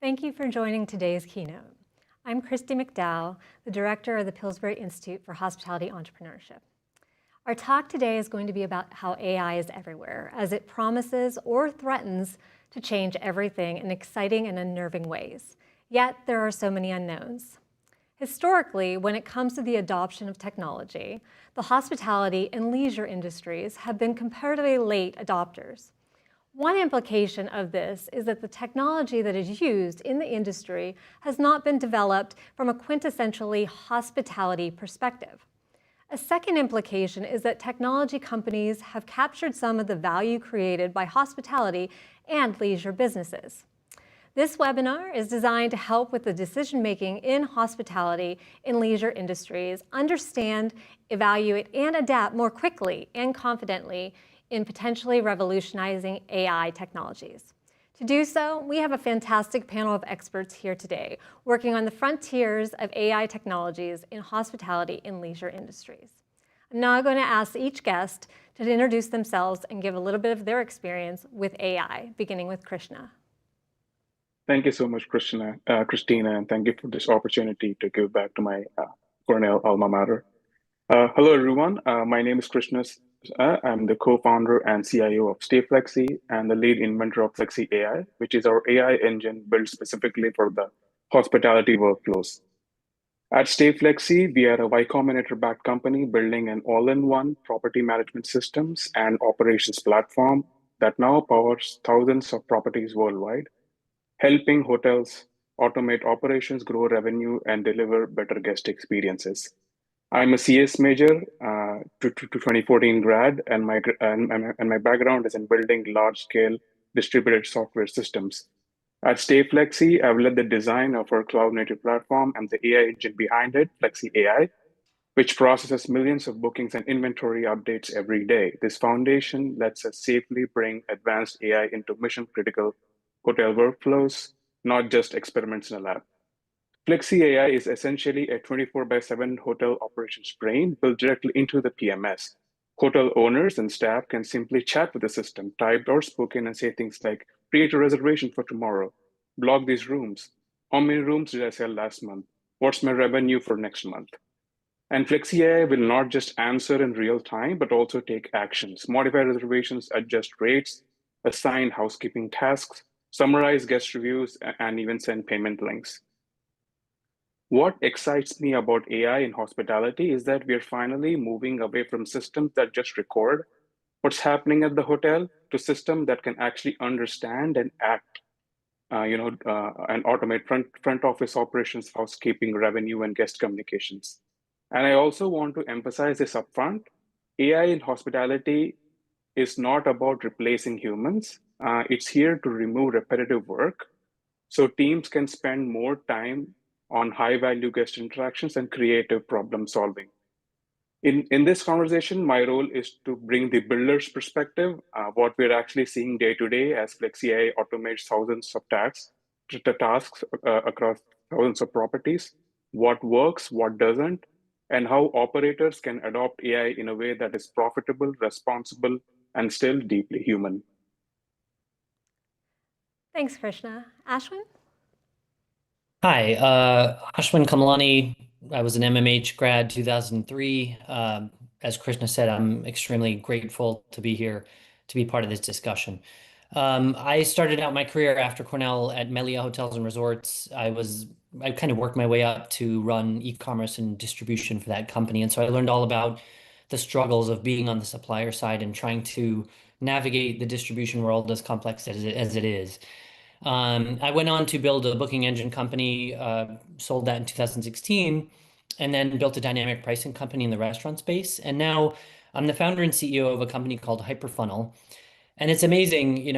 Thank you for joining today's keynote. I'm Christina McDowell, the director of the Pillsbury Institute for Hospitality Entrepreneurship. Our talk today is going to be about how AI is everywhere, as it promises or threatens to change everything in exciting and unnerving ways. Yet there are so many unknowns. Historically, when it comes to the adoption of technology, the hospitality and leisure industries have been comparatively late adopters. One implication of this is that the technology that is used in the industry has not been developed from a quintessentially hospitality perspective. A second implication is that technology companies have captured some of the value created by hospitality and leisure businesses. This webinar is designed to help with the decision-making in hospitality and leisure industries understand, evaluate, and adapt more quickly and confidently in potentially revolutionizing AI technologies. To do so, we have a fantastic panel of experts here today working on the frontiers of AI technologies in hospitality and leisure industries. I'm now going to ask each guest to introduce themselves and give a little bit of their experience with AI, beginning with Krishna. Thank you so much, Christina, and thank you for this opportunity to give back to my Cornell alma mater. Hello, everyone. My name is Krishna. I'm the co-founder and CIO of StayFlexi and the lead inventor of Flexi AI, which is our AI engine built specifically for the hospitality workflows. At StayFlexi, we are a Y Combinator-backed company building an all-in-one property management systems and operations platform that now powers thousands of properties worldwide, helping hotels automate operations, grow revenue, and deliver better guest experiences. I'm a CS major, 2014 grad, and my background is in building large-scale distributed software systems. At StayFlexi, I've led the design of our cloud-native platform and the AI engine behind it, Flexi AI, which processes millions of bookings and inventory updates every day. This foundation lets us safely bring advanced AI into mission-critical hotel workflows, not just experiments in a lab. Flexi AI is essentially a 24/7 hotel operations brain built directly into the PMS. Hotel owners and staff can simply chat with the system, type or spoken, and say things like, create a reservation for tomorrow, block these rooms. How many rooms did I sell last month? What's my revenue for next month? And Flexi AI will not just answer in real time, but also take actions, modify reservations, adjust rates, assign housekeeping tasks, summarize guest reviews, and even send payment links. What excites me about AI in hospitality is that we're finally moving away from systems that just record what's happening at the hotel to systems that can actually understand and act, and automate front office operations, housekeeping, revenue, and guest communications. And I also want to emphasize this upfront. AI in hospitality is not about replacing humans. It's here to remove repetitive work so teams can spend more time on high-value guest interactions and creative problem solving. In this conversation, my role is to bring the builder's perspective, what we're actually seeing day to day as Flexi AI automates thousands of tasks across thousands of properties, what works, what doesn't, and how operators can adopt AI in a way that is profitable, responsible, and still deeply human. Thanks, Krishna. Ashwin? Hi, Ashwin Kamlani. I was an MMH grad 2003. As Krishna said, I'm extremely grateful to be here to be part of this discussion. I started out my career after Cornell at Melia Hotels and Resorts. I kind of worked my way up to run e-commerce and distribution for that company. And so I learned all about the struggles of being on the supplier side and trying to navigate the distribution world as complex as it is. I went on to build a booking engine company, sold that in 2016, and then built a dynamic pricing company in the restaurant space. And now I'm the founder and CEO of a company called Hyperfunnel. And it's amazing,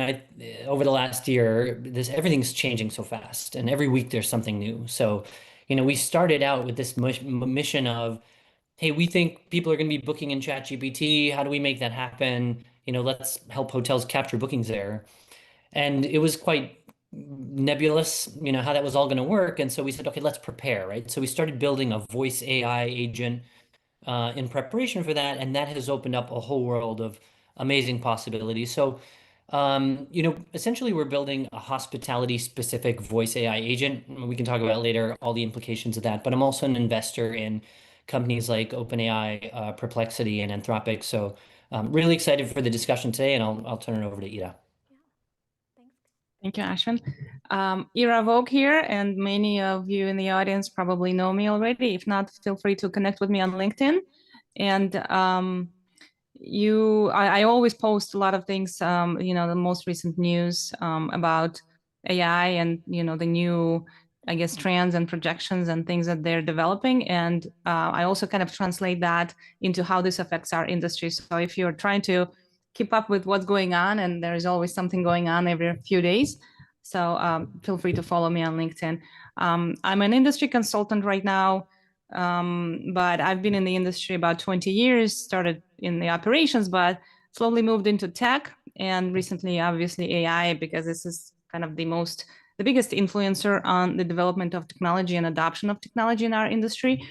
over the last year, everything's changing so fast, and every week there's something new. So, we started out with this mission of, hey, we think people are going to be booking in ChatGPT. How do we make that happen? Let's help hotels capture bookings there. And it was quite nebulous, how that was all going to work. And so we said, okay, let's prepare, right? So we started building a voice AI agent in preparation for that. And that has opened up a whole world of amazing possibilities. So Essentially we're building a hospitality specific voice AI agent. We can talk about later all the implications of that, but I'm also an investor in companies like OpenAI, Perplexity, and Anthropic. So really excited for the discussion today, and I'll turn it over to Ida. Thank you, Ashwin. Ira Vogue here, and many of you in the audience probably know me already. If not, feel free to connect with me on LinkedIn. And I always post a lot of things, the most recent news about AI and, the new, I guess, trends and projections and things that they're developing. And I also kind of translate that into how this affects our industry. So if you're trying to keep up with what's going on, and there's always something going on every few days, so feel free to follow me on LinkedIn. I'm an industry consultant right now. But I've been in the industry about 20 years, started in the operations, but slowly moved into tech, and recently, obviously, AI, because this is kind of the biggest influencer on the development of technology and adoption of technology in our industry.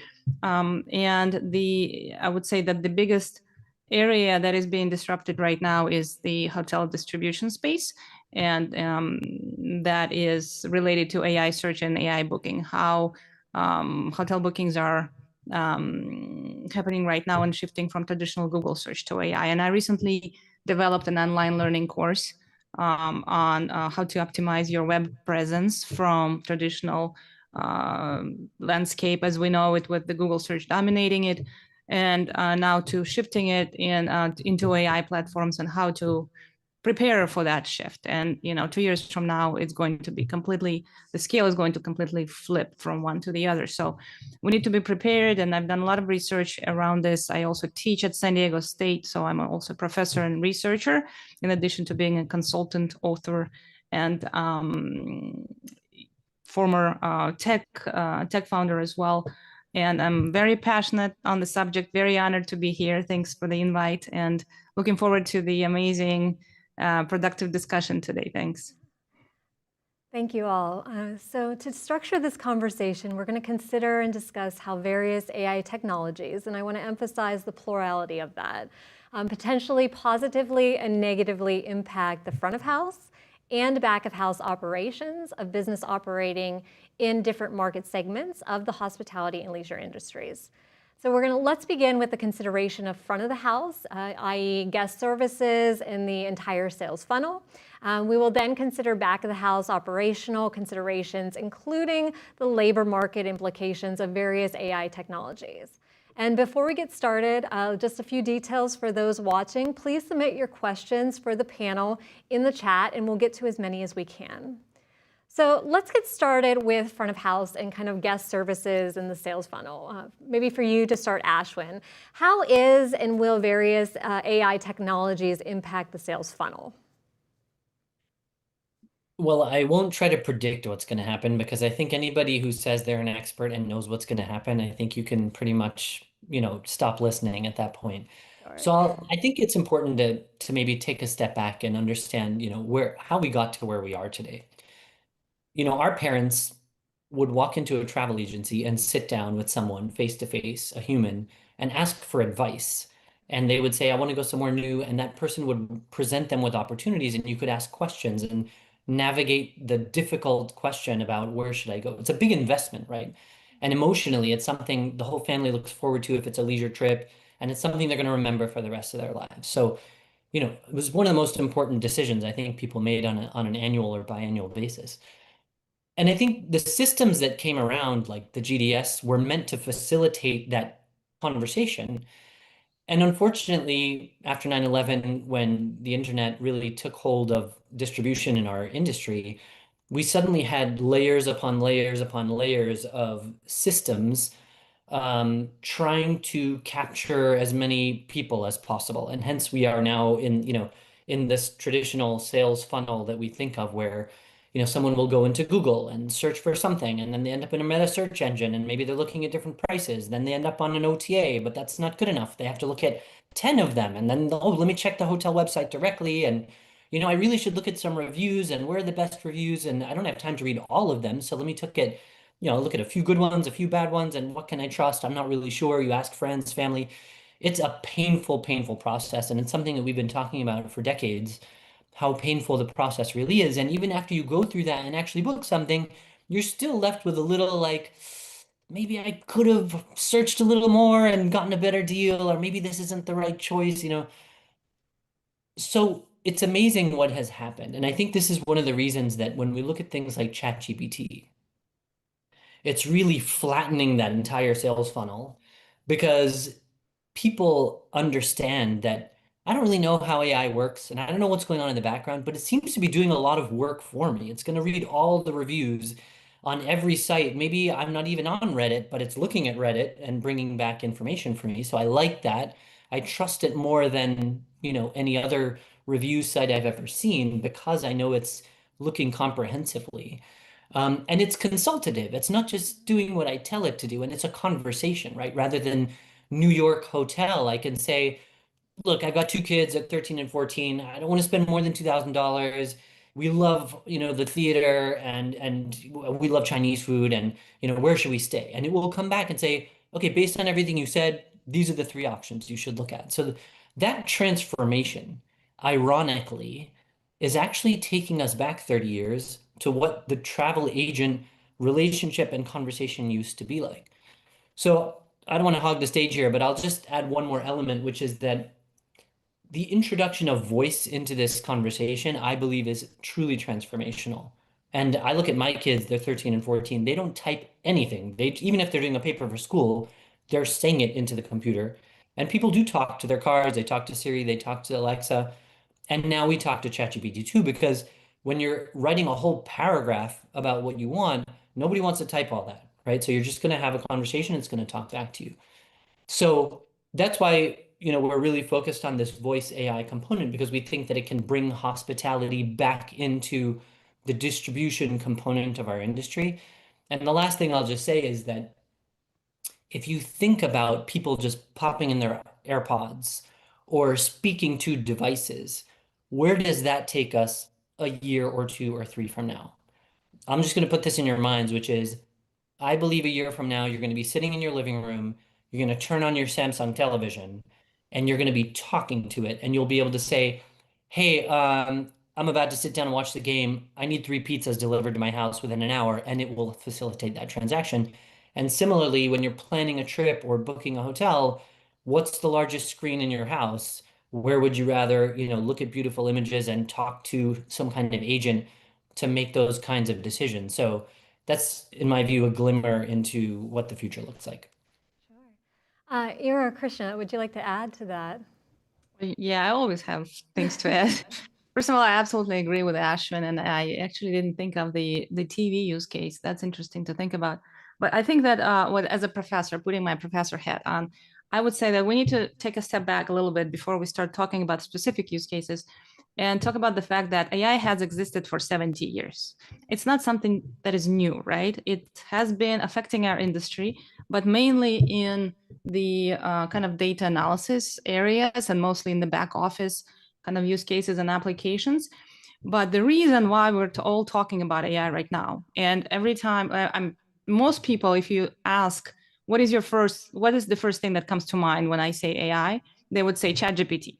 I would say that the biggest area that is being disrupted right now is the hotel distribution space. And that is related to AI search and AI booking, how hotel bookings are happening right now and shifting from traditional Google search to AI. And I recently developed an online learning course on how to optimize your web presence from traditional landscape as we know it, with the Google search dominating it, and now to shifting it into AI platforms and how to prepare for that shift. And 2 years from now, the scale is going to completely flip from one to the other. So we need to be prepared. And I've done a lot of research around this. I also teach at San Diego State, so I'm also a professor and researcher, in addition to being a consultant, author, and former tech founder as well. And I'm very passionate on the subject, very honored to be here. Thanks for the invite, and looking forward to the amazing productive discussion today. Thanks. Thank you all. So to structure this conversation, we're going to consider and discuss how various AI technologies, and I want to emphasize the plurality of that, potentially positively and negatively impact the front of house and back of house operations of business operating in different market segments of the hospitality and leisure industries. So let's begin with the consideration of front of the house, i.e. guest services and the entire sales funnel. We will then consider back of the house operational considerations, including the labor market implications of various AI technologies. And before we get started, just a few details for those watching. Please submit your questions for the panel in the chat, and we'll get to as many as we can. So let's get started with front of house and kind of guest services and the sales funnel. Maybe for you to start, Ashwin, how is and will various AI technologies impact the sales funnel? Well, I won't try to predict what's going to happen, because I think anybody who says they're an expert and knows what's going to happen, I think you can pretty much, stop listening at that point. Sure. So I think it's important to maybe take a step back and understand, how we got to where we are today. Our parents would walk into a travel agency and sit down with someone face to face, a human, and ask for advice. And they would say, I want to go somewhere new. And that person would present them with opportunities, and you could ask questions and navigate the difficult question about where should I go? It's a big investment, right? And emotionally, it's something the whole family looks forward to if it's a leisure trip, and it's something they're going to remember for the rest of their lives. So, it was one of the most important decisions I think people made on an annual or biannual basis. And I think the systems that came around, like the GDS, were meant to facilitate that conversation. And unfortunately, after 9/11, when the internet really took hold of distribution in our industry, we suddenly had layers upon layers upon layers of systems trying to capture as many people as possible. And hence we are now in this traditional sales funnel that we think of, where someone will go into Google and search for something, and then they end up in a meta search engine, and maybe they're looking at different prices. Then they end up on an OTA, but that's not good enough. They have to look at 10 of them, and then, oh, let me check the hotel website directly. And, I really should look at some reviews, and where are the best reviews? And I don't have time to read all of them. So let me look at a few good ones, a few bad ones, and what can I trust? I'm not really sure. You ask friends, family. It's a painful, painful process. And it's something that we've been talking about for decades. how painful the process really is. And even after you go through that and actually book something, you're still left with a little like, maybe I could have searched a little more and gotten a better deal, or maybe this isn't the right choice, you know. So it's amazing what has happened. And I think this is one of the reasons that when we look at things like ChatGPT, it's really flattening that entire sales funnel because people understand that I don't really know how AI works and I don't know what's going on in the background, but it seems to be doing a lot of work for me. It's going to read all the reviews on every site. Maybe I'm not even on Reddit, but it's looking at Reddit and bringing back information for me. So I like that. I trust it more than, you know, any other review site I've ever seen because I know it's looking comprehensively. And it's consultative. It's not just doing what I tell it to do, and it's a conversation, right? Rather than New York hotel, I can say, look, I've got two kids at 13 and 14. I don't want to spend more than $2,000. We love, you know, the theater and we love Chinese food and, you know, where should we stay? And it will come back and say, okay, based on everything you said, these are the three options you should look at. So that transformation, ironically, is actually taking us back 30 years to what the travel agent relationship and conversation used to be like. So I don't want to hog the stage here, but I'll just add one more element, which is that the introduction of voice into this conversation, I believe, is truly transformational. And I look at my kids, they're 13 and 14, they don't type anything. They, even if they're doing a paper for school, they're saying it into the computer. And people do talk to their cars, they talk to Siri, they talk to Alexa. And now we talk to ChatGPT too, because when you're writing a whole paragraph about what you want, nobody wants to type all that, right? So you're just going to have a conversation, it's going to talk back to you. So that's why, you know, we're really focused on this voice AI component because we think that it can bring hospitality back into the distribution component of our industry. And the last thing I'll just say is that if you think about people just popping in their AirPods or speaking to devices, where does that take us a year or two or three from now? I'm just going to put this in your minds, which is I believe a year from now, you're going to be sitting in your living room, you're going to turn on your Samsung television, and you're going to be talking to it, and you'll be able to say, hey, I'm about to sit down and watch the game. I need 3 pizzas delivered to my house within an hour, and it will facilitate that transaction. And similarly, when you're planning a trip or booking a hotel, what's the largest screen in your house? Where would you rather, you know, look at beautiful images and talk to some kind of agent to make those kinds of decisions? So that's, in my view, a glimmer into what the future looks like. Sure. Ira or Krishna, would you like to add to that? Yeah, I always have things to add. First of all, I absolutely agree with Ashwin, and I actually didn't think of the TV use case. That's interesting to think about. But I think that as a professor, putting my professor hat on, I would say that we need to take a step back a little bit before we start talking about specific use cases and talk about the fact that AI has existed for 70 years. It's not something that is new, right? It has been affecting our industry, but mainly in the kind of data analysis areas and mostly in the back office kind of use cases and applications. But the reason why we're all talking about AI right now, and every time most people, if you ask, what is the first thing that comes to mind when I say AI, they would say ChatGPT.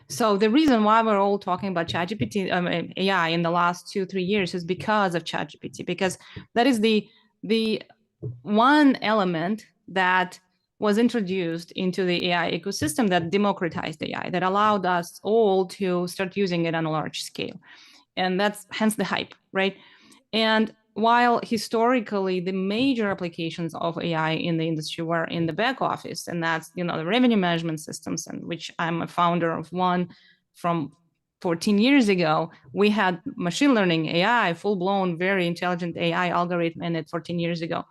So the reason why we're all talking about ChatGPT, AI in the last 2-3 years is because of ChatGPT, because that is the one element that was introduced into the AI ecosystem that democratized AI, that allowed us all to start using it on a large scale. And that's hence the hype, right? And while historically the major applications of AI in the industry were in the back office, and that's, you know, the revenue management systems, and which I'm a founder of one from 14 years ago, we had machine learning AI, full-blown, very intelligent AI algorithm in it 14 years ago.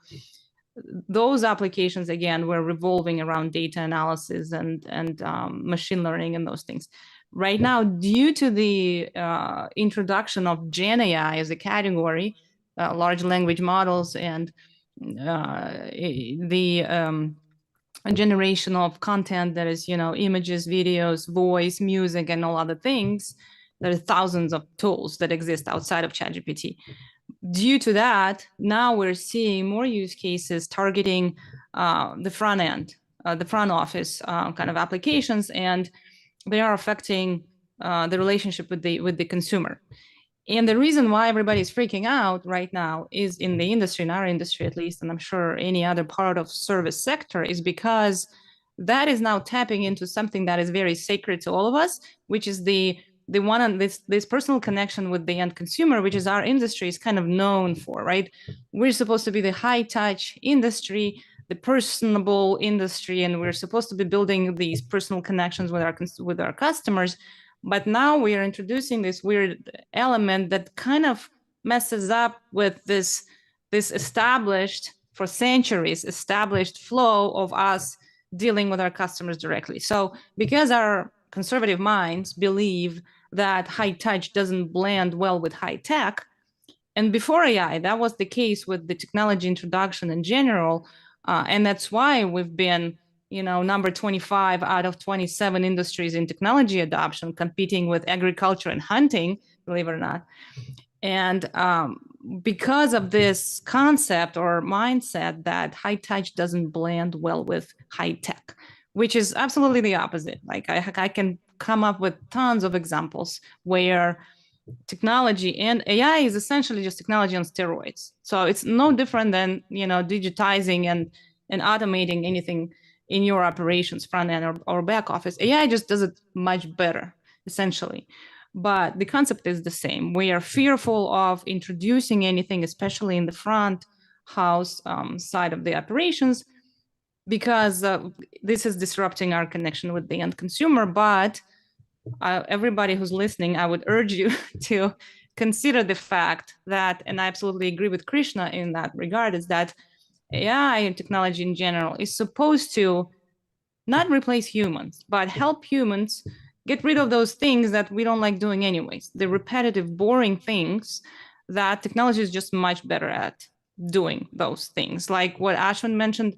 Those applications, again, were revolving around data analysis and machine learning and those things. Right now, due to the introduction of Gen AI as a category, large language models, and the generation of content that is, you know, images, videos, voice, music, and all other things, there are thousands of tools that exist outside of ChatGPT. Due to that, now we're seeing more use cases targeting the front end, the front office kind of applications, and they are affecting the relationship with the consumer. And the reason why everybody's freaking out right now is in the industry, in our industry at least, and I'm sure any other part of service sector, is because that is now tapping into something that is very sacred to all of us, which is the one on this personal connection with the end consumer, which is our industry is kind of known for, right? We're supposed to be the high touch industry, the personable industry, and we're supposed to be building these personal connections with our customers. But now we are introducing this weird element that kind of messes up with this established, for centuries, established flow of us dealing with our customers directly. So because our conservative minds believe that high touch doesn't blend well with high tech, and before AI, that was the case with the technology introduction in general, and that's why we've been number 25 out of 27 industries in technology adoption, competing with agriculture and hunting, believe it or not. And because of this concept or mindset that high touch doesn't blend well with high tech, which is absolutely the opposite. Like I can come up with tons of examples where technology and AI is essentially just technology on steroids. So it's no different than digitizing and automating anything in your operations, front end or back office. AI just does it much better, essentially. But the concept is the same. We are fearful of introducing anything, especially in the front house side of the operations, because this is disrupting our connection with the end consumer. But everybody who's listening, I would urge you to consider the fact that, and I absolutely agree with Krishna in that regard, is that AI and technology in general is supposed to not replace humans, but help humans get rid of those things that we don't like doing anyways, the repetitive, boring things that technology is just much better at doing those things. Like what Ashwin mentioned,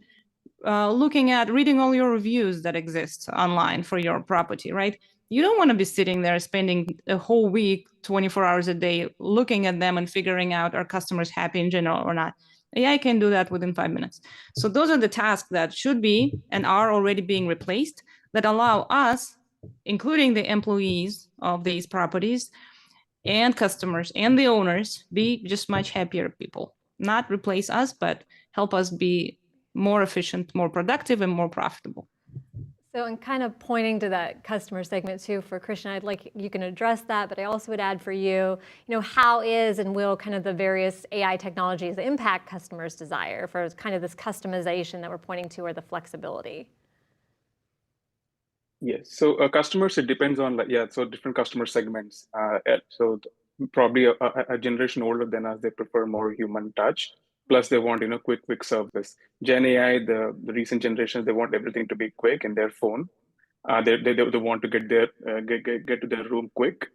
reading all your reviews that exist online for your property, right? You don't want to be sitting there spending a whole week, 24 hours a day, looking at them and figuring out are customers happy in general or not. AI can do that within 5 minutes. So those are the tasks that should be and are already being replaced that allow us, including the employees of these properties and customers and the owners, be just much happier people. Not replace us, but help us be more efficient, more productive, and more profitable. So, and kind of pointing to that customer segment too, for Krishna, I'd like you can address that, but I also would add for you, how is and will kind of the various AI technologies impact customers' desire for kind of this customization that we're pointing to, or the flexibility? Yes. So customers, it depends on so different customer segments. So probably a generation older than us, they prefer more human touch. Plus, they want quick service. Gen AI, the recent generations, they want everything to be quick in their phone. They want to get get to their room quick.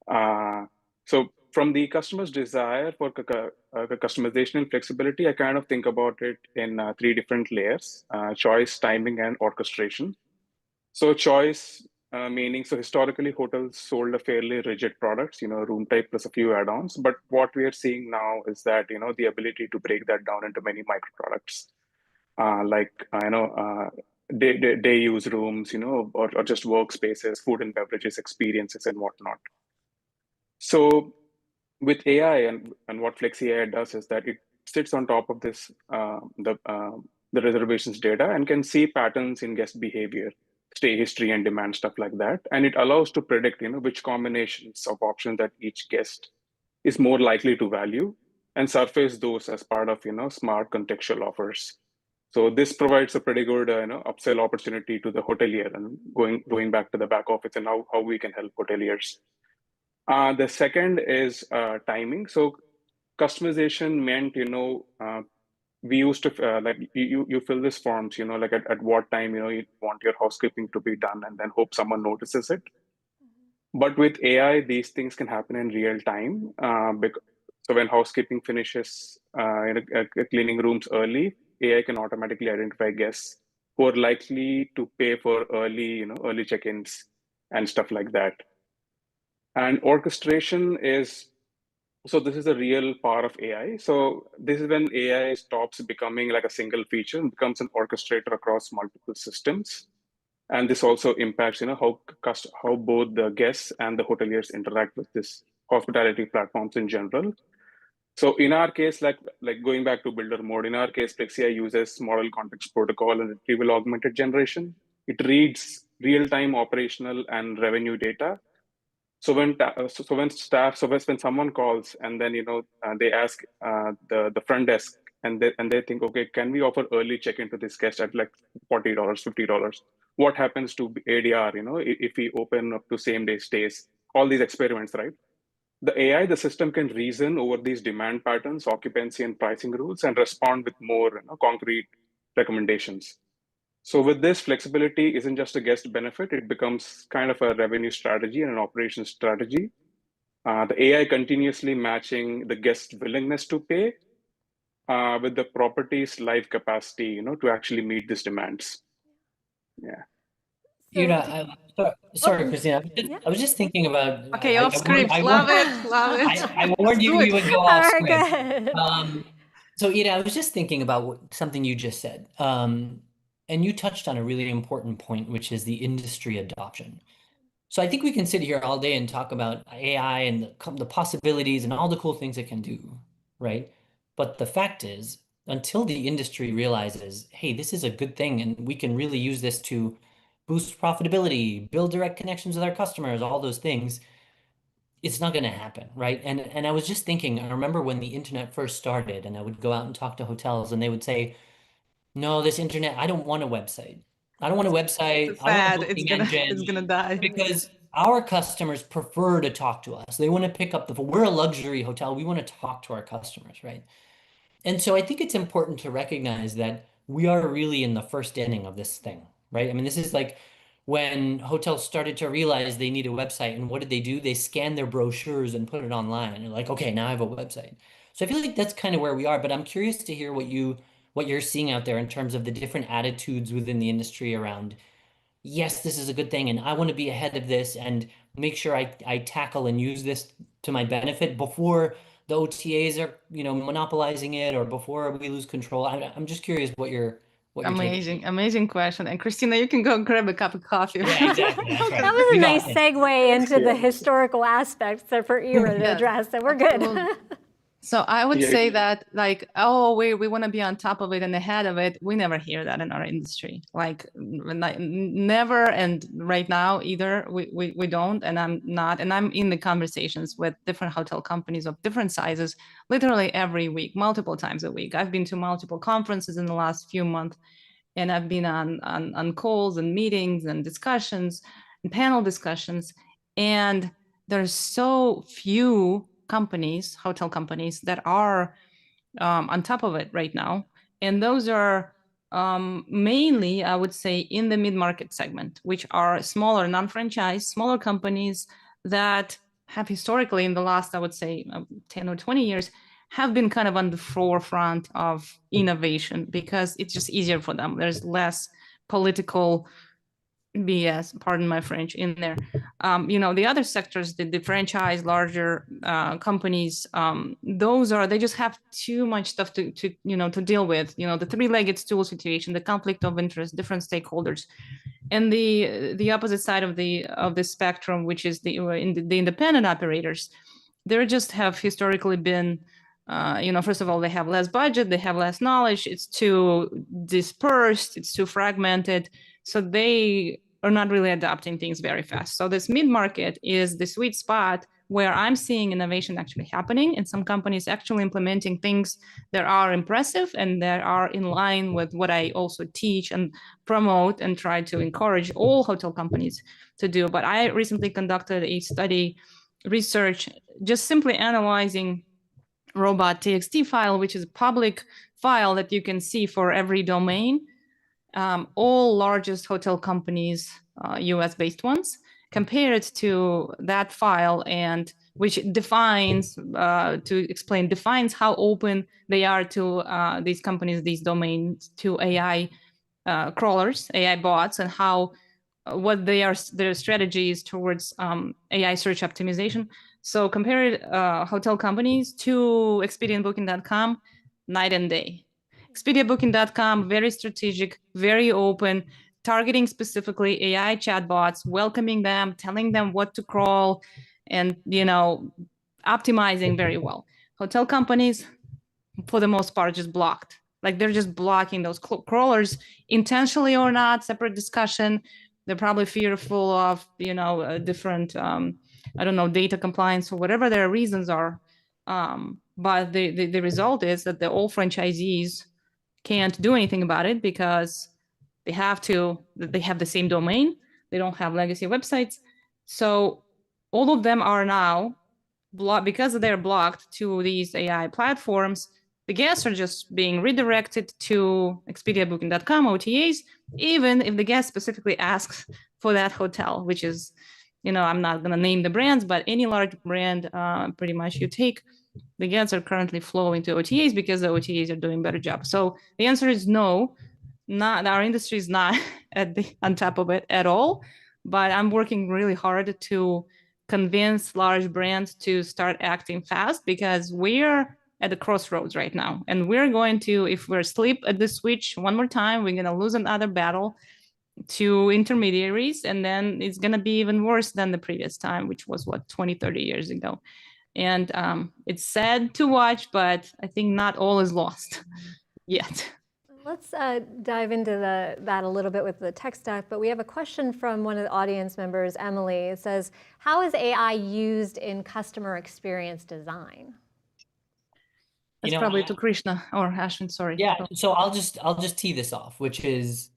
So from the customer's desire for customization and flexibility, I kind of think about it in 3 different layers: choice, timing, and orchestration. So choice, meaning, so historically hotels sold a fairly rigid products, room type plus a few add-ons. But what we are seeing now is that, the ability to break that down into many micro products, day use rooms, or just workspaces, food and beverages, experiences, and whatnot. So with AI and what Flexi AI does is that it sits on top of this, the reservations data, and can see patterns in guest behavior, stay history, and demand, stuff like that. And it allows to predict, which combinations of options that each guest is more likely to value, and surface those as part of, smart contextual offers. So this provides a pretty good, upsell opportunity to the hotelier, and going back to the back office and how we can help hoteliers. The second is timing. So customization meant, we used to like you fill these forms, like at what time, you want your housekeeping to be done, and then hope someone notices it. But with AI, these things can happen in real time. So when housekeeping finishes, cleaning rooms early, AI can automatically identify guests who are likely to pay for early check-ins and stuff like that. And orchestration is, so this is a real part of AI. So this is when AI stops becoming like a single feature and becomes an orchestrator across multiple systems. And this also impacts, how both the guests and the hoteliers interact with this hospitality platforms in general. So in our case, like going back to builder mode, in our case, Plexia uses model context protocol and retrieval augmented generation. It reads real-time operational and revenue data. So when someone calls and then they ask the front desk and they think, okay, can we offer early check-in to this guest at like $40, $50? What happens to ADR? If we open up to same-day stays, all these experiments, right? The AI, the system can reason over these demand patterns, occupancy and pricing rules, and respond with more concrete recommendations. So with this, flexibility isn't just a guest benefit, it becomes kind of a revenue strategy and an operations strategy. The AI continuously matching the guest willingness to pay with the property's live capacity, to actually meet these demands. Yeah. Sorry, Christina. I was just thinking about. Okay, off script. Love it. I warned you we would go off script. Good. So, I was just thinking about something you just said. And you touched on a really important point, which is the industry adoption. So I think we can sit here all day and talk about AI and the possibilities and all the cool things it can do, right? But the fact is, until the industry realizes, hey, this is a good thing and we can really use this to boost profitability, build direct connections with our customers, all those things, it's not going to happen, right? And I was just thinking, I remember when the internet first started and I would go out and talk to hotels and they would say, no, this internet, I don't want a website. I don't want a website. It's I want a sad. booking It's engine gonna die. because our customers prefer to talk to us. They want to pick up the phone. We're a luxury hotel. We want to talk to our customers, right? And so I think it's important to recognize that we are really in the first inning of this thing, right? I mean, this is like when hotels started to realize they need a website, and what did they do? They scanned their brochures and put it online. And they're like, okay, now I have a website. So I feel like that's kind of where we are, but I'm curious to hear what you're seeing out there in terms of the different attitudes within the industry around, yes, this is a good thing, and I want to be ahead of this and make sure I tackle and use this to my benefit before the OTAs are, monopolizing it or before we lose control. I'm just curious what you're Amazing question. And Christina, you can go grab a cup of coffee. Yeah, exactly. That's right. That was a nice segue into the historical aspects for Ira to address, so we're good. So I would say that we want to be on top of it and ahead of it. We never hear that in our industry, never. And right now either we don't, and I'm not, and I'm in the conversations with different hotel companies of different sizes, literally every week, multiple times a week. I've been to multiple conferences in the last few months, and I've been on calls and meetings and discussions and panel discussions. And there's so few hotel companies that are on top of it right now. And those are mainly, I would say, in the mid-market segment, which are smaller, non-franchise, smaller companies that have historically in the last, I would say, 10 or 20 years, have been kind of on the forefront of innovation because it's just easier for them. There's less political BS, pardon my French, in there. The other sectors, the franchise, larger companies, they just have too much stuff to deal with. The three-legged stool situation, the conflict of interest, different stakeholders, and the opposite side of the spectrum, which is the independent operators. They just have historically been, first of all, they have less budget, they have less knowledge. It's too dispersed, it's too fragmented. So they are not really adopting things very fast. So this mid-market is the sweet spot where I'm seeing innovation actually happening, and some companies actually implementing things that are impressive and that are in line with what I also teach and promote and try to encourage all hotel companies to do. But I recently conducted a study research just simply analyzing robot txt file, which is a public file that you can see for every domain. All largest hotel companies, US-based ones, compared to that file, and which defines how open they are to these companies, these domains, to AI crawlers, AI bots, and what their strategy is towards AI search optimization. So compared hotel companies to Expedia and Booking.com, night and day. Expedia Booking.com, very strategic, very open, targeting specifically AI chatbots, welcoming them, telling them what to crawl, and optimizing very well. Hotel companies, for the most part, just blocked. Like they're just blocking those crawlers intentionally or not, separate discussion. They're probably fearful of different I don't know, data compliance or whatever their reasons are. But the result is that the all franchisees can't do anything about it because they have the same domain. They don't have legacy websites. So all of them are now blocked because they're blocked to these AI platforms. The guests are just being redirected to expediabooking.com OTAs, even if the guest specifically asks for that hotel, which is, I'm not going to name the brands, but any large brand, pretty much you take, the guests are currently flowing to OTAs because the OTAs are doing a better job. So the answer is no, not our industry is not on top of it at all. But I'm working really hard to convince large brands to start acting fast because we're at the crossroads right now. And we're going to, if we're asleep at the switch one more time, we're going to lose another battle to intermediaries. And then it's going to be even worse than the previous time, which was 20, 30 years ago. And it's sad to watch, but I think not all is lost yet. Let's dive into that a little bit with the tech stack, but we have a question from one of the audience members, Emily. It says, how is AI used in customer experience design? That's probably to Krishna or Ashwin, sorry. Yeah, so I'll just tee this off, which is,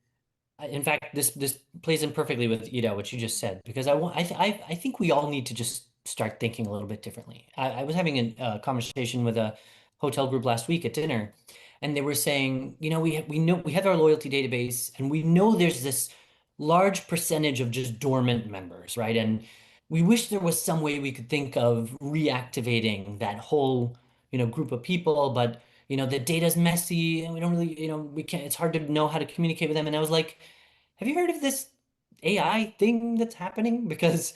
in fact, this plays in perfectly with what you just said, because I think we all need to just start thinking a little bit differently. I was having a conversation with a hotel group last week at dinner, and they were saying, we know we have our loyalty database, and we know there's this large percentage of just dormant members, right? And we wish there was some way we could think of reactivating that whole group of people, but the data's messy and we don't really, we can't, it's hard to know how to communicate with them. And I was like, have you heard of this AI thing that's happening? Because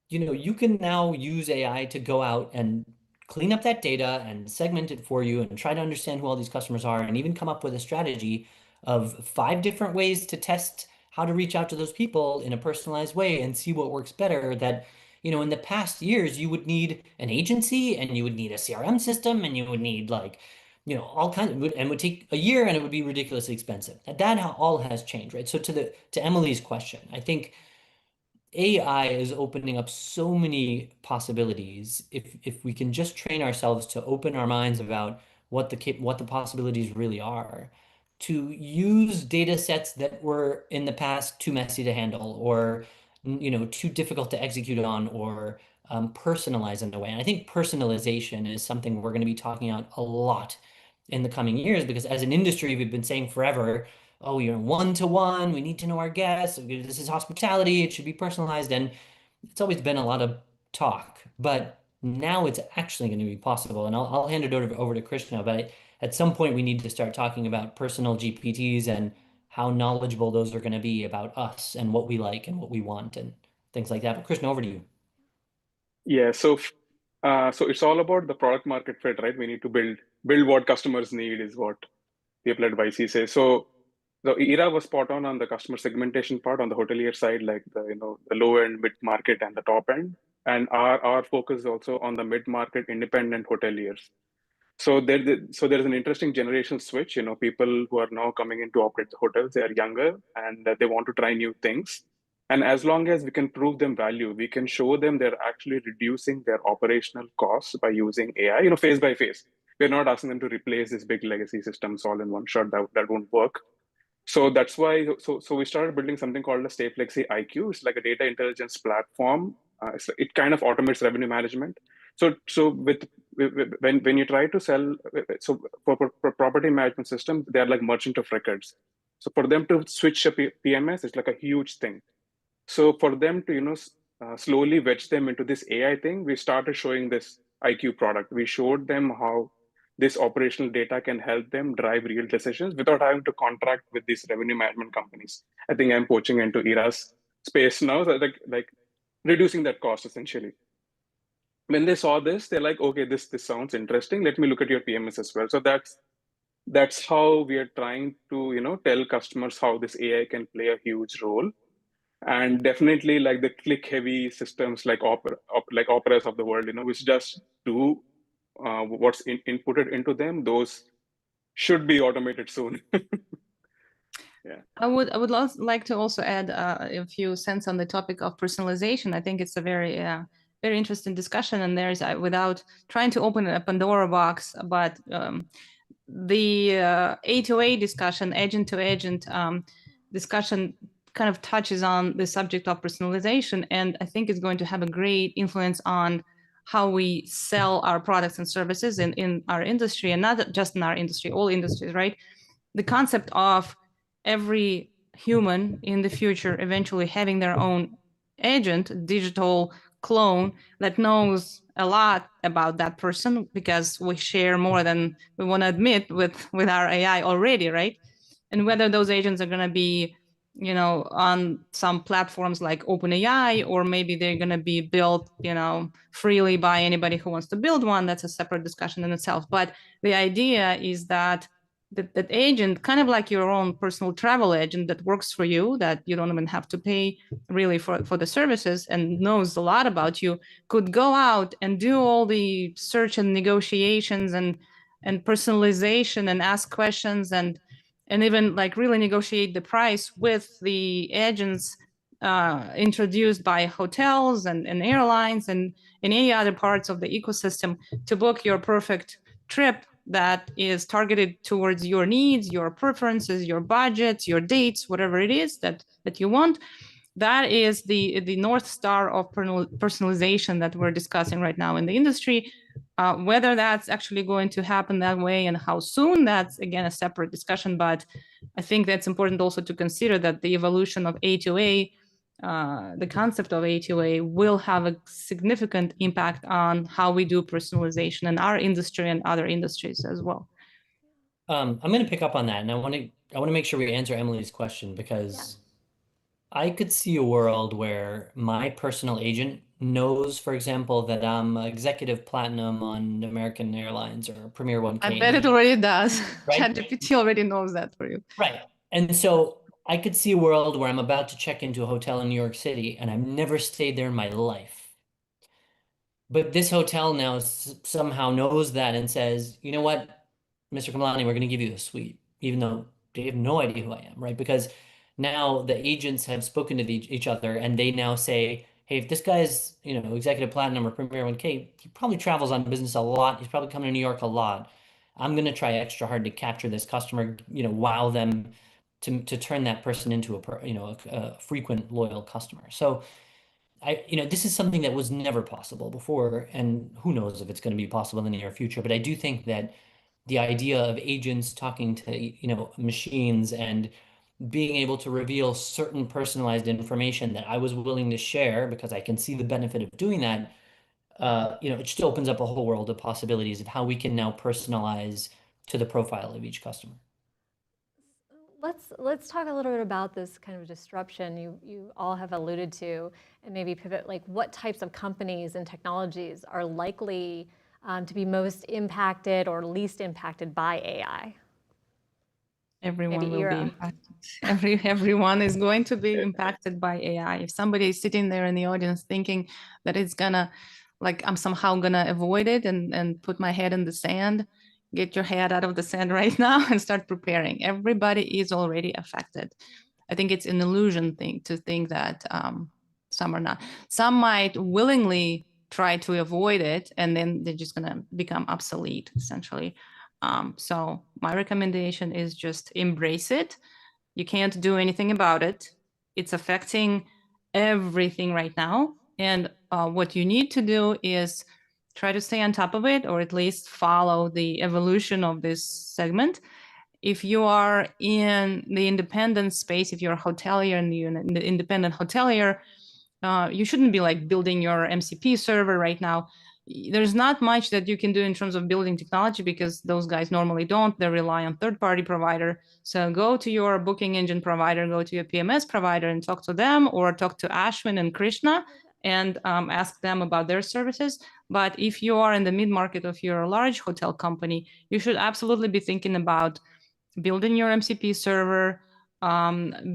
you can now use AI to go out and clean up that data and segment it for you and try to understand who all these customers are and even come up with a strategy of 5 different ways to test how to reach out to those people in a personalized way and see what works better. That, in the past years, you would need an agency and you would need a CRM system and you would need all kinds of, and would take a year and it would be ridiculously expensive. That all has changed, right? So to Emily's question, I think AI is opening up so many possibilities if we can just train ourselves to open our minds about what the possibilities really are, to use data sets that were in the past too messy to handle or too difficult to execute on or personalize in a way. And I think personalization is something we're going to be talking about a lot in the coming years, because as an industry, we've been saying forever, oh, one-to-one, we need to know our guests. This is hospitality, it should be personalized. And it's always been a lot of talk, but now it's actually going to be possible. And I'll hand it over to Krishna, but at some point we need to start talking about personal GPTs and how knowledgeable those are going to be about us and what we like and what we want and things like that. But Krishna, over to you. Yeah, so it's all about the product market fit, right? We need to build what customers need is what people at YC say. So the era was spot on the customer segmentation part on the hotelier side, like the low end, mid market, and the top end. And our focus is also on the mid market independent hoteliers. So there's an interesting generational switch. People who are now coming in to operate the hotels, they are younger and they want to try new things. And as long as we can prove them value, we can show them they're actually reducing their operational costs by using AI, phase by phase. We're not asking them to replace these big legacy systems all in one shot. That won't work. So that's why, so we started building something called a Stayflexi IQ. It's like a data intelligence platform. It kind of automates revenue management. So when you try to sell, so for property management systems, they are like merchant of records. So for them to switch a PMS, it's like a huge thing. So for them to, slowly wedge them into this AI thing, we started showing this IQ product. We showed them how this operational data can help them drive real decisions without having to contract with these revenue management companies. I think I'm poaching into Ira's space now, so like reducing that cost essentially. When they saw this, they're like, okay, this sounds interesting. Let me look at your PMS as well. So that's that's how we are trying to, tell customers how this AI can play a huge role. And definitely like the click heavy systems like like operas of the world, which just do what's inputted into them, those should be automated soon. Yeah. I would like to also add a few cents on the topic of personalization. I think it's a very interesting discussion, and there's without trying to open a Pandora box, but the A2A discussion, agent to agent discussion, kind of touches on the subject of personalization, and I think it's going to have a great influence on how we sell our products and services in our industry, and not just in our industry, all industries, right? The concept of every human in the future eventually having their own agent, digital clone that knows a lot about that person, because we share more than we want to admit with our AI already, right? And whether those agents are going to be, on some platforms like OpenAI, or maybe they're going to be built, freely by anybody who wants to build one, that's a separate discussion in itself. But the idea is that that agent, kind of like your own personal travel agent that works for you, that you don't even have to pay really for the services, and knows a lot about you, could go out and do all the search and negotiations and personalization, and ask questions, and even like really negotiate the price with the agents introduced by hotels and airlines and in any other parts of the ecosystem, to book your perfect trip that is targeted towards your needs, your preferences, your budgets, your dates, whatever it is that you want. That is the North Star of personalization that we're discussing right now in the industry. Whether that's actually going to happen that way and how soon, that's again a separate discussion. But I think that's important also to consider that the evolution of A2A, the concept of A2A, will have a significant impact on how we do personalization in our industry and other industries as well. I'm going to pick up on that, and I want to make sure we answer Emily's question, because I could see a world where my personal agent knows, for example, that I'm executive platinum on American Airlines or Premier 1K. I bet it already does. Right? ChatGPT already knows that for you. Right. And so I could see a world where I'm about to check into a hotel in New York City and I've never stayed there in my life. But this hotel now somehow knows that and says, you know what, Mr. Kamlani, we're going to give you a suite, even though they have no idea who I am, right? Because now the agents have spoken to each other, and they now say, hey, if this guy's, executive platinum or Premier 1K, he probably travels on business a lot. He's probably coming to New York a lot. I'm going to try extra hard to capture this customer, wow them to turn that person into a frequent loyal customer. So this is something that was never possible before, and who knows if it's going to be possible in the near future. But I do think that the idea of agents talking to, machines and being able to reveal certain personalized information that I was willing to share because I can see the benefit of doing that, it just opens up a whole world of possibilities of how we can now personalize to the profile of each customer. Let's talk a little bit about this kind of disruption you all have alluded to, and maybe pivot, like what types of companies and technologies are likely to be most impacted or least impacted by AI. Everyone will be impacted. Everyone is going to be impacted by AI. If somebody is sitting there in the audience thinking that it's gonna, like, I'm somehow gonna avoid it and put my head in the sand, get your head out of the sand right now and start preparing. Everybody is already affected. I think it's an illusion thing to think that some are not. Some might willingly try to avoid it, and then they're just gonna become obsolete, essentially. So my recommendation is just embrace it. You can't do anything about it. It's affecting everything right now. And what you need to do is try to stay on top of it, or at least follow the evolution of this segment. If you are in the independent space, if you're a hotelier and you're an independent hotelier, you shouldn't be like building your MCP server right now. There's not much that you can do in terms of building technology, because those guys normally don't. They rely on third-party provider. So go to your booking engine provider, go to your PMS provider and talk to them, or talk to Ashwin and Krishna and ask them about their services. But if you are in the mid-market, if you're a large hotel company, you should absolutely be thinking about building your MCP server,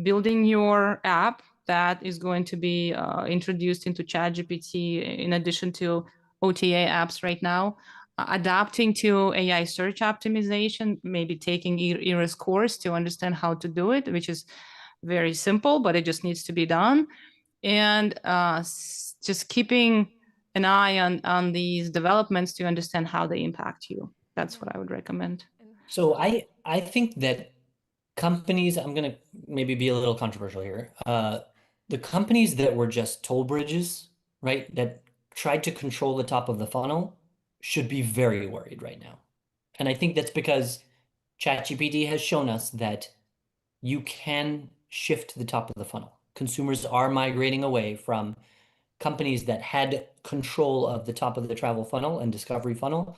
building your app that is going to be introduced into ChatGPT in addition to OTA apps right now, adapting to AI search optimization, maybe taking Ira's course to understand how to do it, which is very simple, but it just needs to be done. And just keeping an eye on these developments to understand how they impact you. That's what I would recommend. So I think that companies, I'm going to maybe be a little controversial here. The companies that were just toll bridges, right, that tried to control the top of the funnel should be very worried right now. And I think that's because ChatGPT has shown us that you can shift the top of the funnel. Consumers are migrating away from companies that had control of the top of the travel funnel and discovery funnel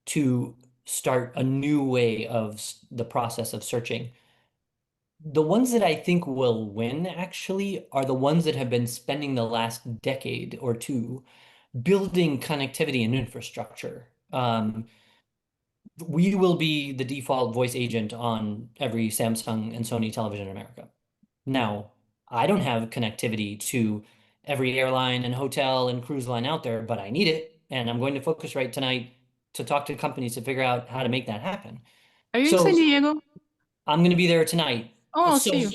to start a new way of the process of searching. The ones that I think will win actually are the ones that have been spending the last decade or two building connectivity and infrastructure. We will be the default voice agent on every Samsung and Sony television in America. Now, I don't have connectivity to every airline and hotel and cruise line out there, but I need it. And I'm going to Focusrite tonight to talk to companies to figure out how to make that happen. Are you in San Diego? I'm going to be there tonight. Oh, I'll see you.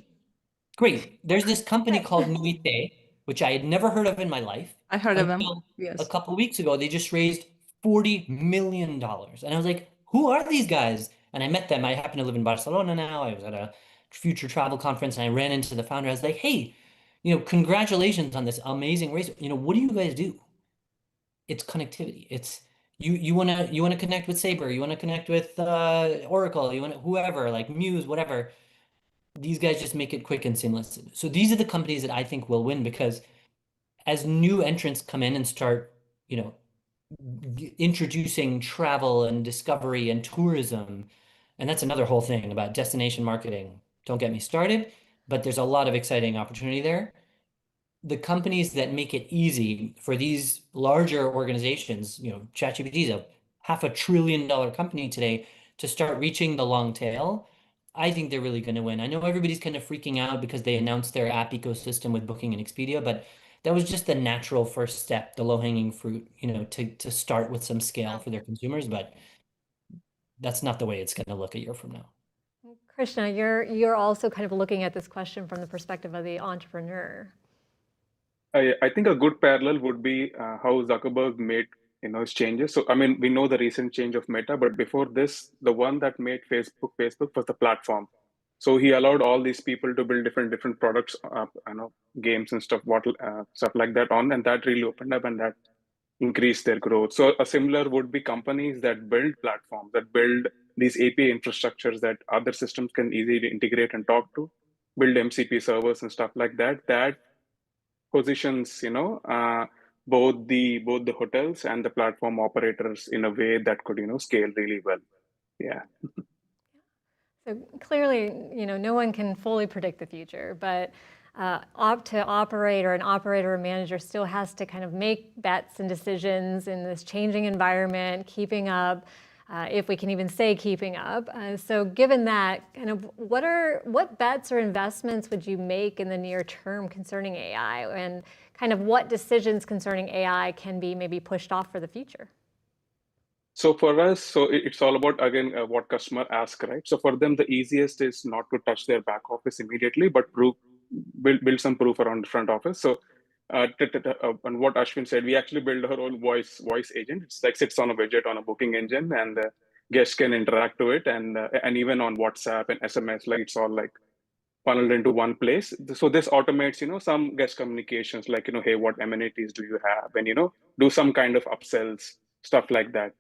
Great. There's this company called Nuite, which I had never heard of in my life. I heard of them. Yes. A couple of weeks ago, they just raised $40 million. And I was like, who are these guys? And I met them. I happen to live in Barcelona now. I was at a future travel conference and I ran into the founder. I was like, hey, congratulations on this amazing race. What do you guys do? It's connectivity. It's you want to connect with Sabre. You want to connect with Oracle. You want to whoever, like Muse, whatever. These guys just make it quick and seamless. So these are the companies that I think will win because as new entrants come in and start, introducing travel and discovery and tourism, and that's another whole thing about destination marketing. Don't get me started, but there's a lot of exciting opportunity there. The companies that make it easy for these larger organizations, ChatGPT is a $500 billion company today to start reaching the long tail. I think they're really going to win. I know everybody's kind of freaking out because they announced their app ecosystem with Booking and Expedia, but that was just the natural first step, the low-hanging fruit, to start with some scale for their consumers, but that's not the way it's going to look a year from now. Krishna, you're also kind of looking at this question from the perspective of the entrepreneur. I think a good parallel would be how Zuckerberg made his changes. So I mean, we know the recent change of Meta, but before this, the one that made Facebook was the platform. So he allowed all these people to build different products, games and stuff like that on, and that really opened up and that increased their growth. So a similar would be companies that build platforms, that build these API infrastructures that other systems can easily integrate and talk to, build MCP servers and stuff like that. That positions, both the hotels and the platform operators in a way that could, scale really well. Yeah. So clearly, no one can fully predict the future, but an operator or manager still has to kind of make bets and decisions in this changing environment, keeping up, if we can even say keeping up. So given that, kind of what bets or investments would you make in the near term concerning AI, and kind of what decisions concerning AI can be maybe pushed off for the future? So for us, it's all about, again, what customer asks, right? So for them, the easiest is not to touch their back office immediately, but build some proof around the front office. So and what Ashwin said, we actually build our own voice agent. It's like sits on a widget on a booking engine, and guests can interact to it, and even on WhatsApp and SMS, like it's all like funneled into one place. So this automates, some guest communications, like hey, what amenities do you have, and do some kind of upsells, stuff like that.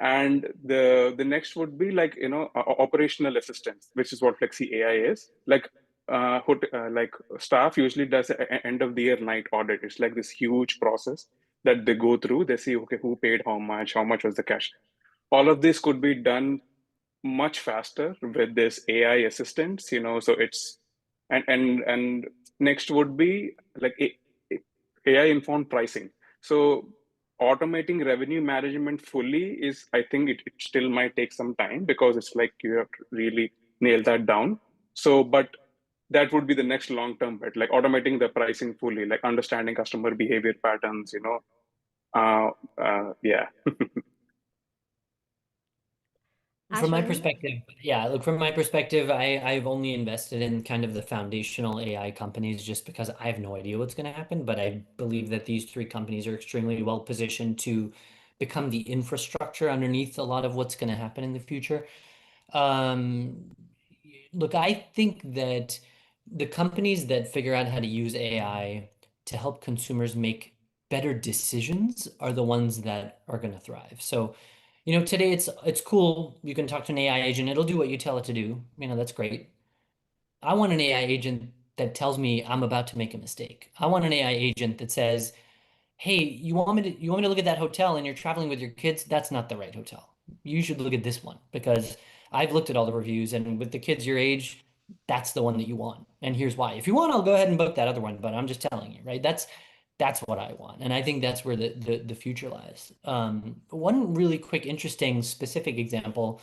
And the next would be like operational assistance, which is what Flexi AI is. Like staff usually does an end of the year night audit. It's like this huge process that they go through. They see, okay, who paid how much was the cash. All of this could be done much faster with this AI assistance. So it's and next would be like AI-informed pricing. So automating revenue management fully is, I think it still might take some time because it's like you have to really nail that down. So, but that would be the next long-term bet, like automating the pricing fully, like understanding customer behavior patterns, yeah. From my Ashwin? perspective, yeah, look, from my perspective, I've only invested in kind of the foundational AI companies just because I have no idea what's going to happen. But I believe that these three companies are extremely well positioned to become the infrastructure underneath a lot of what's going to happen in the future. Um, Look, I think that the companies that figure out how to use AI to help consumers make better decisions are the ones that are going to thrive. So, today it's cool. You can talk to an AI agent. It'll do what you tell it to do. That's great. I want an AI agent that tells me I'm about to make a mistake. I want an AI agent that says, hey, you want me to look at that hotel and you're traveling with your kids? That's not the right hotel. You should look at this one because I've looked at all the reviews and with the kids your age, that's the one that you want. And here's why. If you want, I'll go ahead and book that other one, but I'm just telling you, right? That's what I want. And I think that's where the future lies. One really quick, interesting, specific example.